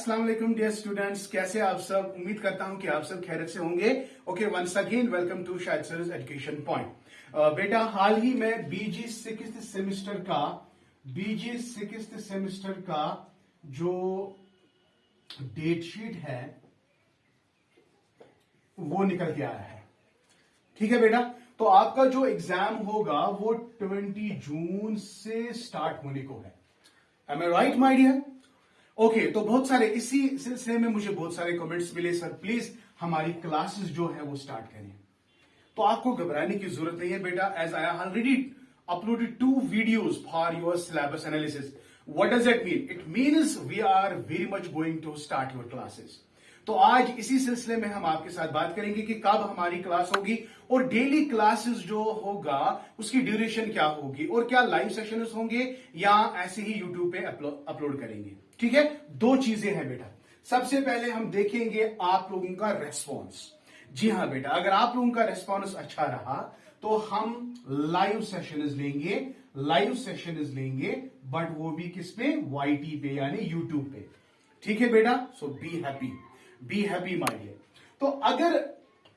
अस्सलाम वालेकुम dear students, कैसे आप सब। उम्मीद करता हूं कि आप सब खैरियत से होंगे। Okay, once again welcome to Shahid sir's education point. बेटा, हाल ही में बीजी सिक्स्थ सेमेस्टर का जो डेट शीट है वो निकल के आया है। ठीक है बेटा, तो आपका जो एग्जाम होगा वो 20 जून से स्टार्ट होने को है। Am I right, my dear? Okay, तो बहुत सारे इसी सिलसिले में मुझे बहुत सारे कमेंट्स मिले, सर प्लीज हमारी क्लासेस जो है वो स्टार्ट करें। तो आपको घबराने की जरूरत नहीं है बेटा, as I already uploaded 2 videos for your syllabus analysis. What does it mean? It means we are very much going to start your classes. तो आज इसी सिलसिले में हम आपके साथ बात करेंगे कि कब हमारी क्लास होगी और डेली क्लासेस जो होगा उसकी ड्यूरेशन क्या होगी और क्या लाइव सेशंस होंगे या ऐसे ही यूट्यूब पे अपलोड करेंगे। ठीक है, 2 चीजें हैं बेटा। सबसे पहले हम देखेंगे आप लोगों का रेस्पॉन्स। जी हाँ बेटा, अगर आप लोगों का रेस्पॉन्स अच्छा रहा तो हम लाइव सेशंस लेंगे, बट वो भी किस पे? YT पे, यानी यूट्यूब पे। ठीक है बेटा, सो बी हैप्पी माय डियर। तो अगर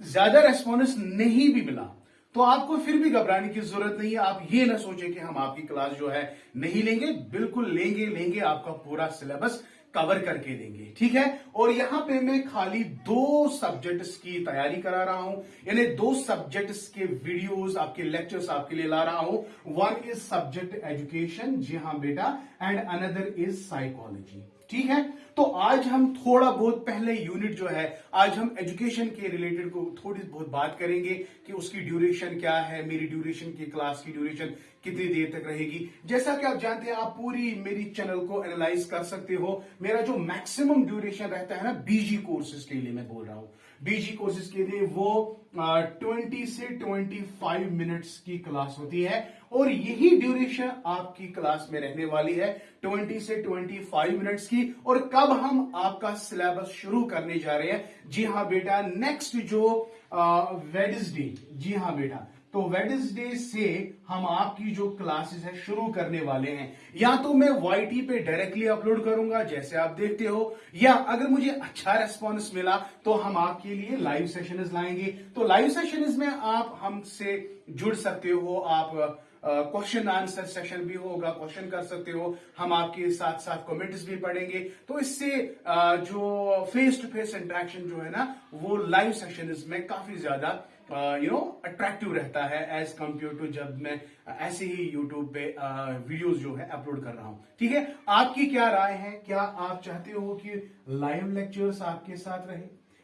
ज्यादा रेस्पॉन्स नहीं भी मिला तो आपको फिर भी घबराने की जरूरत नहीं है। आप ये ना सोचें कि हम आपकी क्लास जो है नहीं लेंगे, बिल्कुल लेंगे, आपका पूरा सिलेबस कवर करके देंगे। ठीक है, और यहां पे मैं खाली 2 सब्जेक्ट्स की तैयारी करा रहा हूं, यानी 2 सब्जेक्ट्स के वीडियोस, आपके लेक्चर्स आपके लिए ला रहा हूं। वन इज सब्जेक्ट एजुकेशन, जी हां बेटा, एंड अनदर इज साइकोलॉजी। ठीक है, तो आज हम थोड़ा बहुत पहले यूनिट जो है, आज हम एजुकेशन के रिलेटेड को थोड़ी बहुत बात करेंगे कि उसकी ड्यूरेशन क्या है, मेरी ड्यूरेशन की क्लास की ड्यूरेशन कितनी देर तक रहेगी। जैसा कि आप जानते हैं, आप पूरी मेरी चैनल को एनालाइज कर सकते हो। मेरा जो मैक्सिमम ड्यूरेशन रहता है ना बीजी कोर्सेज के लिए, मैं बोल रहा हूं बीजी कोर्सेज के लिए, वो 20 से 25 मिनट्स की क्लास होती है और यही ड्यूरेशन आपकी क्लास में रहने वाली है, 20 से 25 मिनट्स की। और कब हम आपका सिलेबस शुरू करने जा रहे हैं? जी हां बेटा, नेक्स्ट जो वेडनेसडे, जी हां बेटा, तो वेडनेसडे से हम आपकी जो क्लासेस है शुरू करने वाले हैं। या तो मैं YT पे डायरेक्टली अपलोड करूंगा जैसे आप देखते हो, या अगर मुझे अच्छा रेस्पॉन्स मिला तो हम आपके लिए लाइव सेशंस लाएंगे। तो लाइव सेशंस में आप हमसे जुड़ सकते हो, आप क्वेश्चन आंसर सेशन भी होगा, क्वेश्चन कर सकते हो, हम आपके साथ साथ कमेंट्स भी पढ़ेंगे। तो इससे जो फेस टू फेस इंटरेक्शन जो है ना, वो लाइव सेशंस में काफी ज्यादा अट्रैक्टिव रहता है एज कंपेयर टू जब मैं ऐसे ही यूट्यूब पे वीडियोस जो है अपलोड कर रहा हूं। ठीक है, आपकी क्या राय है? क्या आप चाहते हो कि लाइव लेक्चर्स आपके साथ रहे?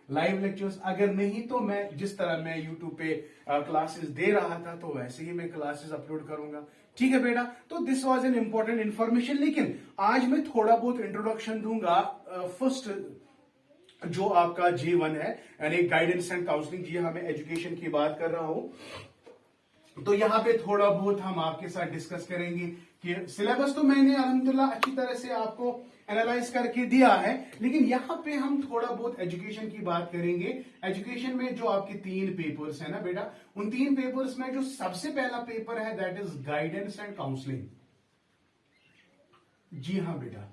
लाइव लेक्चर्स अगर नहीं तो मैं जिस तरह मैं यूट्यूब पे क्लासेस दे रहा था तो वैसे ही मैं क्लासेस अपलोड करूंगा। ठीक है बेटा, तो this was an important information. लेकिन आज मैं थोड़ा बहुत इंट्रोडक्शन दूंगा। फर्स्ट जो आपका J1 है, यानी गाइडेंस एंड काउंसलिंग, जी हाँ मैं एजुकेशन की बात कर रहा हूं। तो यहां पे थोड़ा बहुत हम आपके साथ डिस्कस करेंगे कि सिलेबस तो मैंने अल्हम्दुलिल्लाह अच्छी तरह से आपको एनालाइज करके दिया है, लेकिन यहां पे हम थोड़ा बहुत एजुकेशन की बात करेंगे। एजुकेशन में जो आपके 3 पेपर्स है ना बेटा, उन 3 पेपर्स में जो सबसे पहला पेपर है that is guidance and counselling. जी हाँ बेटा,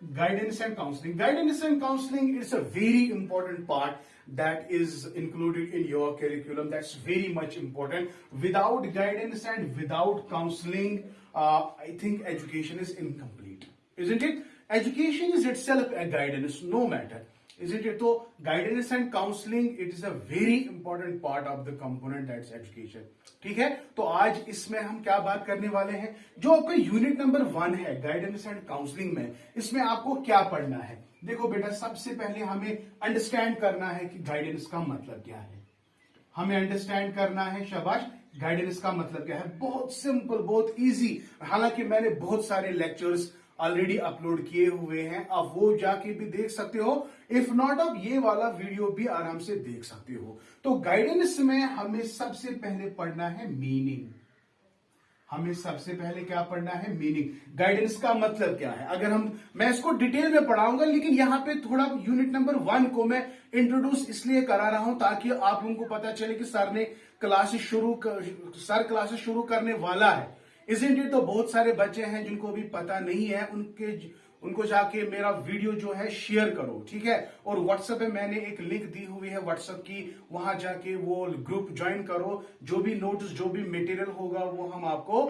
guidance and counseling is a very important part that is included in your curriculum. That's very much important. Without guidance and without counseling, I think education is incomplete, isn't it? Education is itself a guidance, no matter, isn't it? So guidance and counseling, it is a very important part of the component that's education. ठीक है, तो आज इसमें हम क्या बात करने वाले हैं? जो आपका यूनिट नंबर 1 है गाइडेंस एंड काउंसलिंग में, इसमें आपको क्या पढ़ना है? देखो बेटा, सबसे पहले हमें अंडरस्टैंड करना है कि गाइडेंस का मतलब क्या है। हमें अंडरस्टैंड करना है, शाबाश, गाइडेंस का मतलब क्या है। बहुत सिंपल, बहुत इजी। हालांकि मैंने बहुत सारे लेक्चर्स ऑलरेडी अपलोड किए हुए हैं, आप वो जाके भी देख सकते हो। इफ नॉट, आप ये वाला वीडियो भी आराम से देख सकते हो। तो गाइडेंस में हमें सबसे पहले पढ़ना है मीनिंग। हमें सबसे पहले क्या पढ़ना है? मीनिंग। गाइडेंस का मतलब क्या है? अगर मैं इसको डिटेल में पढ़ाऊंगा, लेकिन यहां पे थोड़ा यूनिट नंबर 1 को मैं इंट्रोड्यूस इसलिए करा रहा हूं ताकि आप लोगों को पता चले कि सर क्लासेस शुरू करने वाला है। इसलिए तो बहुत सारे बच्चे हैं जिनको भी पता नहीं है, उनको जाके मेरा वीडियो जो है शेयर करो, ठीक है। और व्हाट्सएप पे मैंने एक लिंक दी हुई है व्हाट्सएप की, वहां जाके वो ग्रुप ज्वाइन करो। जो भी नोट्स, जो भी मटेरियल होगा वो हम आपको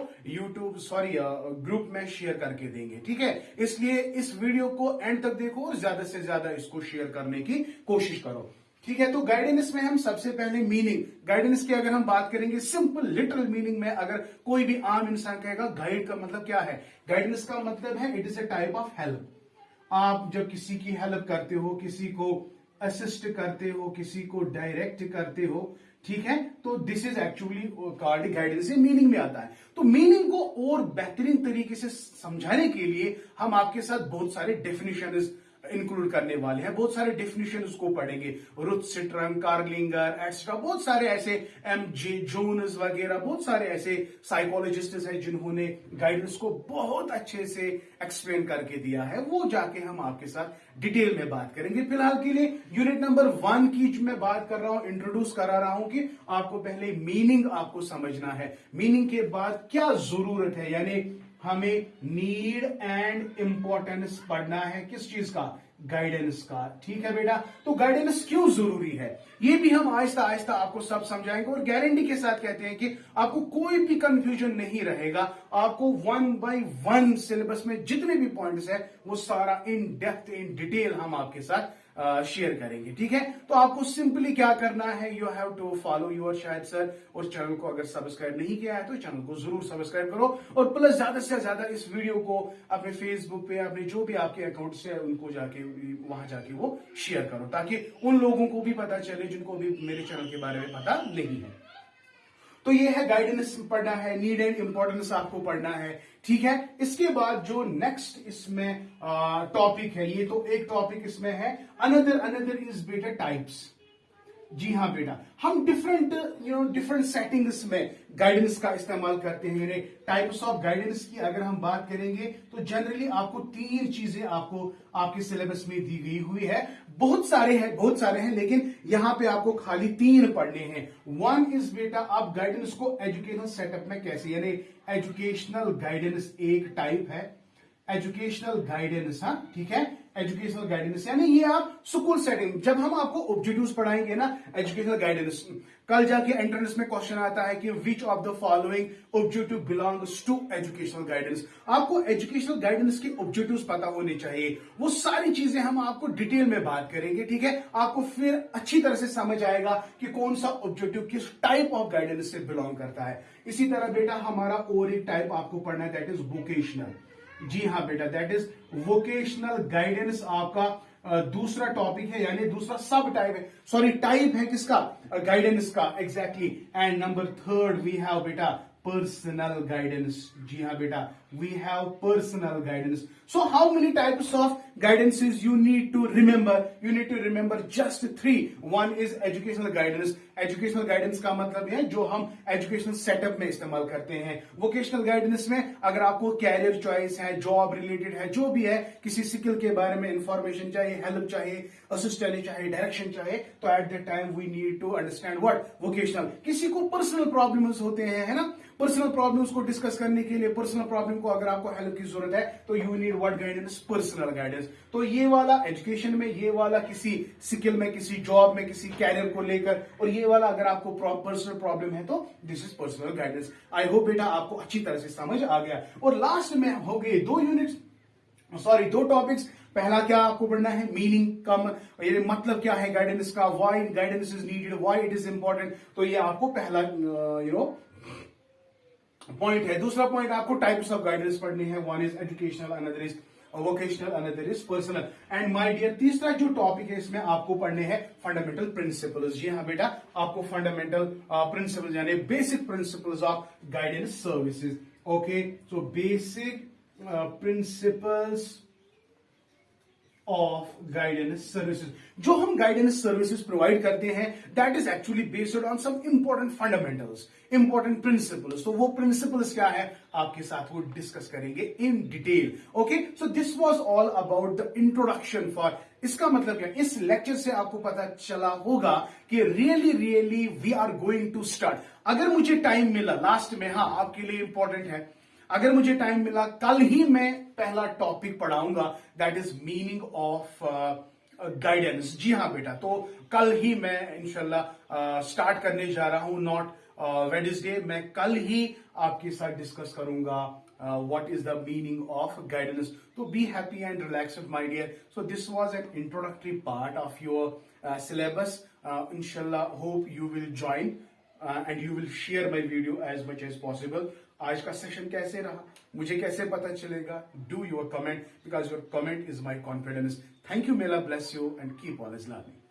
ग्रुप में शेयर करके देंगे, ठीक है। इसलिए इस वीडियो को एंड तक देखो और ज्यादा से ज्यादा इसको शेयर करने की कोशिश करो, ठीक है। तो गाइडेंस में हम सबसे पहले मीनिंग, गाइडेंस की अगर हम बात करेंगे सिंपल लिटरल मीनिंग में, अगर कोई भी आम इंसान कहेगा गाइड का मतलब क्या है, गाइडेंस का मतलब है it is a type of help. आप जब किसी की हेल्प करते हो, किसी को असिस्ट करते हो, किसी को डायरेक्ट करते हो, ठीक है, तो this is actually called guidance. ये मीनिंग में आता है। तो मीनिंग को और बेहतरीन तरीके से समझाने के लिए हम आपके साथ बहुत सारे डेफिनेशन इंक्लूड करने वाले हैं, बहुत सारे डेफिनेशन उसको पढ़ेंगे, रुथ स्ट्रंग, कार्लिंगर एटसेट्रा, बहुत सारे ऐसे एम.जे. जोन्स वगैरह, बहुत सारे ऐसे साइकोलॉजिस्ट हैं जिन्होंने गाइडेंस को बहुत अच्छे से एक्सप्लेन करके दिया है। वो जाके हम आपके साथ डिटेल में बात करेंगे। फिलहाल के लिए यूनिट नंबर 1 की मैं बात कर रहा हूं, इंट्रोड्यूस करा रहा हूं कि आपको पहले मीनिंग आपको समझना है, मीनिंग के बाद क्या जरूरत है, यानी हमें नीड एंड इंपॉर्टेंस पढ़ना है किस चीज का, गाइडेंस का, ठीक है बेटा। तो गाइडेंस क्यों जरूरी है ये भी हम आहिस्ता आहिस्ता आपको सब समझाएंगे और गारंटी के साथ कहते हैं कि आपको कोई भी कंफ्यूजन नहीं रहेगा। आपको 1 बाय 1 सिलेबस में जितने भी पॉइंट्स है वो सारा इन डेप्थ इन डिटेल हम आपके साथ शेयर करेंगे, ठीक है। तो आपको सिंपली क्या करना है, you have to follow your Shahid sir, और चैनल को अगर सब्सक्राइब नहीं किया है तो चैनल को जरूर सब्सक्राइब करो, और प्लस ज्यादा से ज्यादा इस वीडियो को अपने फेसबुक पे, अपने जो भी आपके अकाउंट से उनको जाके वहां जाके वो शेयर करो, ताकि उन लोगों को भी पता चले जिनको भी मेरे चैनल के बारे में पता नहीं है। तो ये है गाइडेंस पढ़ना है, नीड एंड इंपॉर्टेंस आपको पढ़ना है, ठीक है। इसके बाद जो नेक्स्ट इसमें टॉपिक है, ये तो एक टॉपिक इसमें है, अनदर इज बेटा टाइप्स। जी हाँ बेटा, हम डिफरेंट सेटिंग्स में गाइडेंस का इस्तेमाल करते हैं। टाइप्स ऑफ गाइडेंस की अगर हम बात करेंगे तो जनरली आपको 3 चीजें आपको आपके सिलेबस में दी गई हुई है। बहुत सारे हैं लेकिन यहां पे आपको खाली 3 पढ़ने हैं। 1 इज बेटा आप गाइडेंस को एजुकेशनल सेटअप में कैसे, यानी एजुकेशनल गाइडेंस एक टाइप है, एजुकेशनल गाइडेंस, हाँ ठीक है, एजुकेशनल गाइडेंस यानी ये आप स्कूल सेटिंग, जब हम आपको ऑब्जेक्टिव्स पढ़ाएंगे ना एजुकेशनल गाइडेंस, कल जाके एंट्रेंस में क्वेश्चन आता है कि which of the following objective belongs to educational guidance. आपको एजुकेशनल गाइडेंस के ऑब्जेक्टिव्स पता होने चाहिए, वो सारी चीजें हम आपको डिटेल में बात करेंगे, ठीक है। आपको फिर अच्छी तरह से समझ आएगा कि कौन सा ऑब्जेक्टिव किस टाइप ऑफ गाइडेंस से बिलोंग करता है। इसी तरह बेटा हमारा और एक टाइप आपको पढ़ना है, दैट इज वोकेशनल। जी हाँ बेटा, दैट इज वोकेशनल गाइडेंस आपका दूसरा टॉपिक है, यानी दूसरा सब टाइप है, टाइप है किसका, गाइडेंस का, exactly. And number 3 we have बेटा पर्सनल गाइडेंस। जी हाँ बेटा, we have personal guidance. So how many types of guidances you need to remember? You need to remember just 3. One is educational guidance. Educational guidance का मतलब है जो हम educational setup में इस्तेमाल करते हैं। Vocational guidance में अगर आपको career choice है, job related है, जो भी है, किसी स्किल के बारे में information चाहिए, help चाहिए, assistance चाहिए, direction चाहिए, तो at that time we need to understand what vocational. किसी को personal problems होते हैं, है ना, पर्सनल प्रॉब्लम्स को डिस्कस करने के लिए, पर्सनल प्रॉब्लम को अगर आपको हेल्प की जरूरत है तो you need what guidance, personal guidance. तो ये वाला एजुकेशन में, ये वाला किसी स्किल में, किसी जॉब में, किसी कैरियर को लेकर, और ये वाला अगर आपको पर्सनल प्रॉब्लम है तो this is personal guidance. I hope बेटा आपको अच्छी तरह से समझ आ गया। और लास्ट में हो गए 2 टॉपिक्स। पहला क्या आपको पढ़ना है, मीनिंग का मतलब क्या है गाइडेंस का, why guidance is needed, why it is important. तो ये आपको पहला पॉइंट है। दूसरा पॉइंट आपको टाइप्स ऑफ गाइडेंस पढ़नी है, one is educational, another is vocational, another is personal. And my dear तीसरा जो टॉपिक है इसमें आपको पढ़ने हैं फंडामेंटल प्रिंसिपल्स। जी हाँ बेटा, आपको फंडामेंटल प्रिंसिपल्स यानी basic principles of guidance services. Okay, so basic principles of guidance services. जो हम गाइडेंस सर्विसेज प्रोवाइड करते हैं that is actually based on some important fundamentals, important principles. तो वो प्रिंसिपल्स क्या है आपके साथ वो डिस्कस करेंगे in detail. Okay, so this was all about the introduction for. इसका मतलब क्या, इस लेक्चर से आपको पता चला होगा कि really we are going to start. अगर मुझे टाइम मिला लास्ट में, हाँ आपके लिए इंपॉर्टेंट है, अगर मुझे टाइम मिला कल ही मैं पहला टॉपिक पढ़ाऊंगा, that is meaning of guidance. जी हाँ बेटा, तो कल ही मैं इंशाल्लाह स्टार्ट करने जा रहा हूं, नॉट वेडनेसडे। मैं कल ही आपके साथ डिस्कस करूंगा what is the meaning of guidance. So be happy and relaxed, my dear. So this was an introductory part of your syllabus. Inshallah, hope you will join and you will share my video as much as possible. आज का session कैसे रहा, मुझे कैसे पता चलेगा? Do your comment, because your comment is my confidence. Thank you, may Allah bless you and keep on learning.